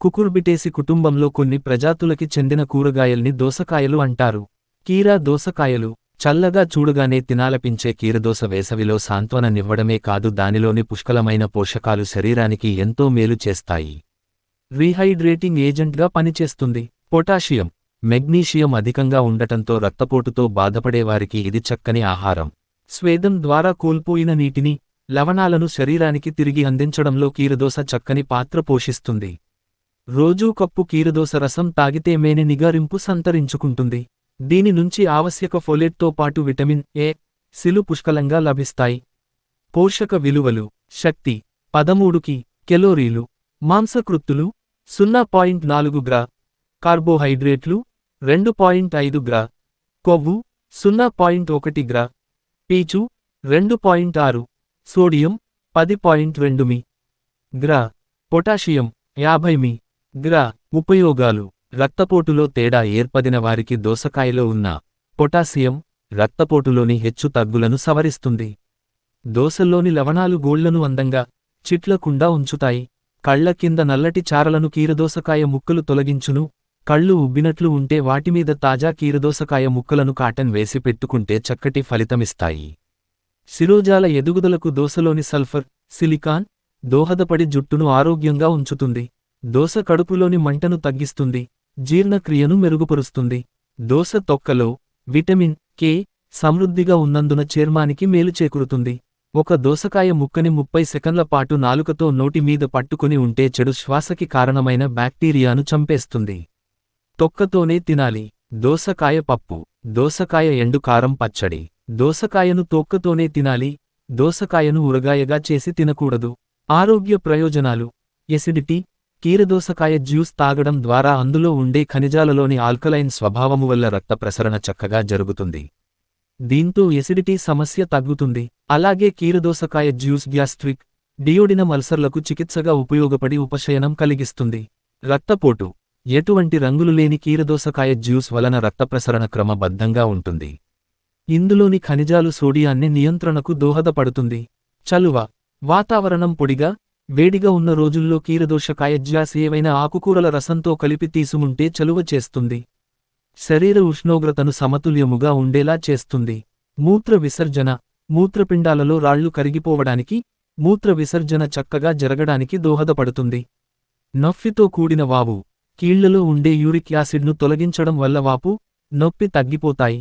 Cucurbitaceae కుటుంబంలో కొన్ని ప్రజాతులకి చెందిన కూరగాయల్ని దోసకాయలు అంటారు. కీరా దోసకాయలు చల్లగా చూడగానే తినాలపించే కీరదోస వేసవిలో సాంత్వననివ్వడమే కాదు, దానిలోని పుష్కలమైన పోషకాలు శరీరానికి ఎంతో మేలు చేస్తాయి. రీహైడ్రేటింగ్ ఏజెంట్గా పనిచేస్తుంది. పొటాషియం, మెగ్నీషియం అధికంగా ఉండటంతో రక్తపోటుతో బాధపడేవారికి ఇది చక్కని ఆహారం. స్వేదం ద్వారా కోల్పోయిన నీటిని, లవణాలను శరీరానికి తిరిగి అందించడంలో కీరదోస చక్కని పాత్ర పోషిస్తుంది. రోజూ కప్పు కీరదోస రసం తాగితే మేని నిగారింపు సంతరించుకుంటుంది. దీని నుంచి ఆవశ్యక ఫోలేట్తో పాటు విటమిన్ ఏ, సిలు పుష్కలంగా లభిస్తాయి. పోషక విలువలు: శక్తి 13 కెలోరీలు, మాంసకృత్తులు 0.4 గ్రా, కార్బోహైడ్రేట్లు 2.5 గ్రా, కొవ్వు 0.1 గ్రా, పీచు 2.6, సోడియం 10.2 మీ. గ్రా, పొటాషియం 50 మీ. గ్రా. ఉపయోగాలు: రక్తపోటులో తేడా ఏర్పడిన వారికి దోసకాయలో ఉన్న పొటాసియం రక్తపోటులోని హెచ్చు తగ్గులను సవరిస్తుంది. దోసల్లోని లవణాలు గోళ్లను అందంగా, చిట్లకుండా ఉంచుతాయి. కళ్ల కింద నల్లటి చారలను కీరదోసకాయ ముక్కలు తొలగించును. కళ్ళు ఉబ్బినట్లు ఉంటే వాటిమీద తాజా కీరదోసకాయ ముక్కలను కాటన్ వేసి పెట్టుకుంటే చక్కటి ఫలితమిస్తాయి. శిరోజాల ఎదుగుదలకు దోసలోని సల్ఫర్, సిలికాన్ దోహదపడి జుట్టును ఆరోగ్యంగా ఉంచుతుంది. దోస కడుపులోని మంటను తగ్గిస్తుంది, జీర్ణక్రియను మెరుగుపరుస్తుంది. దోస తొక్కలో విటమిన్ కే సమృద్ధిగా ఉన్నందున చర్మానికి మేలు చేకూరుతుంది. ఒక దోసకాయ ముక్కని 30 సెకన్ల పాటు నాలుకతో నోటి మీద పట్టుకుని ఉంటే చెడు శ్వాసకి కారణమైన బ్యాక్టీరియాను చంపేస్తుంది. తొక్కతోనే తినాలి. దోసకాయ పప్పు, దోసకాయ ఎండు కారం పచ్చడి. దోసకాయను తొక్కతోనే తినాలి. దోసకాయను ఊరగాయగా చేసి తినకూడదు. ఆరోగ్య ప్రయోజనాలు: ఎసిడిటీ, కీరదోసకాయ జ్యూస్ తాగడం ద్వారా అందులో ఉండే ఖనిజాలలోని ఆల్కలైన్ స్వభావము వల్ల రక్త ప్రసరణ చక్కగా జరుగుతుంది. దీంతో ఎసిడిటీ సమస్య తగ్గుతుంది. అలాగే కీరదోసకాయ జ్యూస్ గ్యాస్ట్రిక్, డియోడినం అల్సర్లకు చికిత్సగా ఉపయోగపడి ఉపశమనం కలిగిస్తుంది. రక్తపోటు: ఎటువంటి రంగులు లేని కీరదోసకాయ జ్యూస్ వలన రక్త ప్రసరణ క్రమబద్ధంగా ఉంటుంది. ఇందులోని ఖనిజాలు సోడియాన్ని నియంత్రణకు దోహదపడుతుంది. చలువ: వాతావరణం పొడిగా, వేడిగా ఉన్న రోజుల్లో కీరదోసకాయ జ్యూస్ ఏవైనా ఆకుకూరల రసంతో కలిపి తీసుకుంటే చలువ చేస్తుంది. శరీర ఉష్ణోగ్రతను సమతుల్యముగా ఉండేలా చేస్తుంది. మూత్ర విసర్జన: మూత్రపిండాలలో రాళ్లు కరిగిపోవడానికి, మూత్ర విసర్జన చక్కగా జరగడానికి దోహదపడుతుంది. నొప్పితో కూడిన వాపు: కీళ్లలో ఉండే యూరిక్ యాసిడ్ను తొలగించడం వల్ల వాపు, నొప్పి తగ్గిపోతాయి.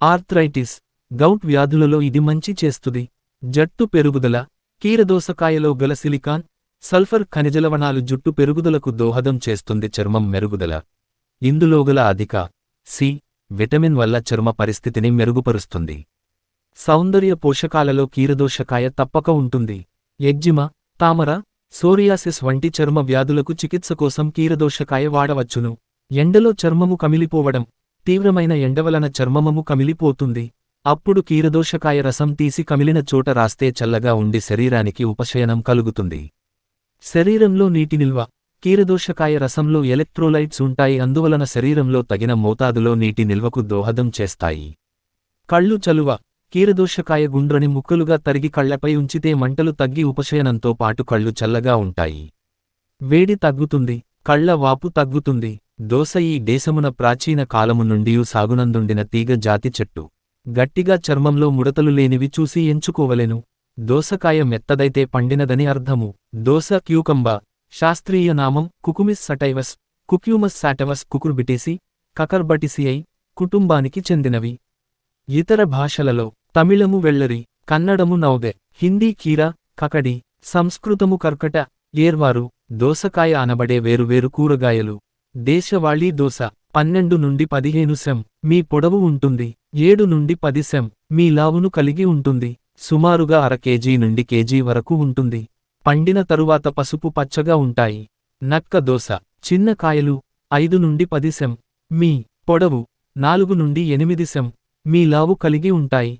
ఆర్థరైటిస్, గౌట్ వ్యాధులలో ఇది మంచి చేస్తుంది. జట్టు పెరుగుదల: కీరదోసకాయలో గల సిలికాన్, సల్ఫర్ ఖనిజలవణాలు జుట్టు పెరుగుదలకు దోహదం చేస్తుంది. చర్మం మెరుగుదల: ఇందులో గల అధిక సి విటమిన్ వల్ల చర్మ పరిస్థితిని మెరుగుపరుస్తుంది. సౌందర్య పోషకాలలో కీరదోసకాయ తప్పక ఉంటుంది. ఎగ్జిమా, తామర, సోరియాసిస్ వంటి చర్మ వ్యాధులకు చికిత్స కోసం కీరదోసకాయ వాడవచ్చును. ఎండలో చర్మము కమిలిపోవడం: తీవ్రమైన ఎండవలన చర్మము కమిలిపోతుంది. అప్పుడు కీరదోసకాయ రసం తీసి కమిలిన చోట రాస్తే చల్లగా ఉండి శరీరానికి ఉపశమనం కలుగుతుంది. శరీరంలో నీటి నిల్వ: కీరదోసకాయ రసంలో ఎలక్ట్రోలైట్స్ ఉంటాయి, అందువలన శరీరంలో తగిన మోతాదులో నీటి నిల్వకు దోహదం చేస్తాయి. కళ్ళు చలువ: కీరదోసకాయ గుండ్రని ముక్కలుగా తరిగి కళ్లపై ఉంచితే మంటలు తగ్గి ఉపశమనంతో పాటు కళ్ళు చల్లగా ఉంటాయి. వేడి తగ్గుతుంది, కళ్ల వాపు తగ్గుతుంది. దోస ఈ దేశమున ప్రాచీన కాలము నుండియూ సాగునందుండిన తీగ జాతి చెట్టు. గట్టిగా చర్మంలో ముడతలు లేనివి చూసి ఎంచుకోవలెను. దోసకాయ మెత్తదైతే పండినదని అర్థము. దోస క్యూకంబా శాస్త్రీయ నామం కుకుమిస్ సటైవస్, కుక్యూమస్ సాటవస్ కుకుర్బిటేసి, కకర్బటిసిఐ కుటుంబానికి చెందినవి. ఇతర భాషలలో: తమిళము వెள்ளరి, కన్నడము నౌగె, హిందీ కీరా, కకడి, సంస్కృతము కర్కట, ఏర్వారు. దోసకాయ అనబడే వేరువేరు కూరగాయలు. దేశవాళీ దోస 12 నుండి 15 సెం మీ పొడవు ఉంటుంది. 7 నుండి 10 సెం మీ లావును కలిగి ఉంటుంది. సుమారుగా అర కేజీ నుండి కేజీ వరకు ఉంటుంది. పండిన తరువాత పసుపు పచ్చగా ఉంటాయి. నక్క దోస: చిన్న కాయలు, 5 నుండి 10 సెం మీ పొడవు, 4 నుండి 8 సెం మీ లావు కలిగి ఉంటాయి.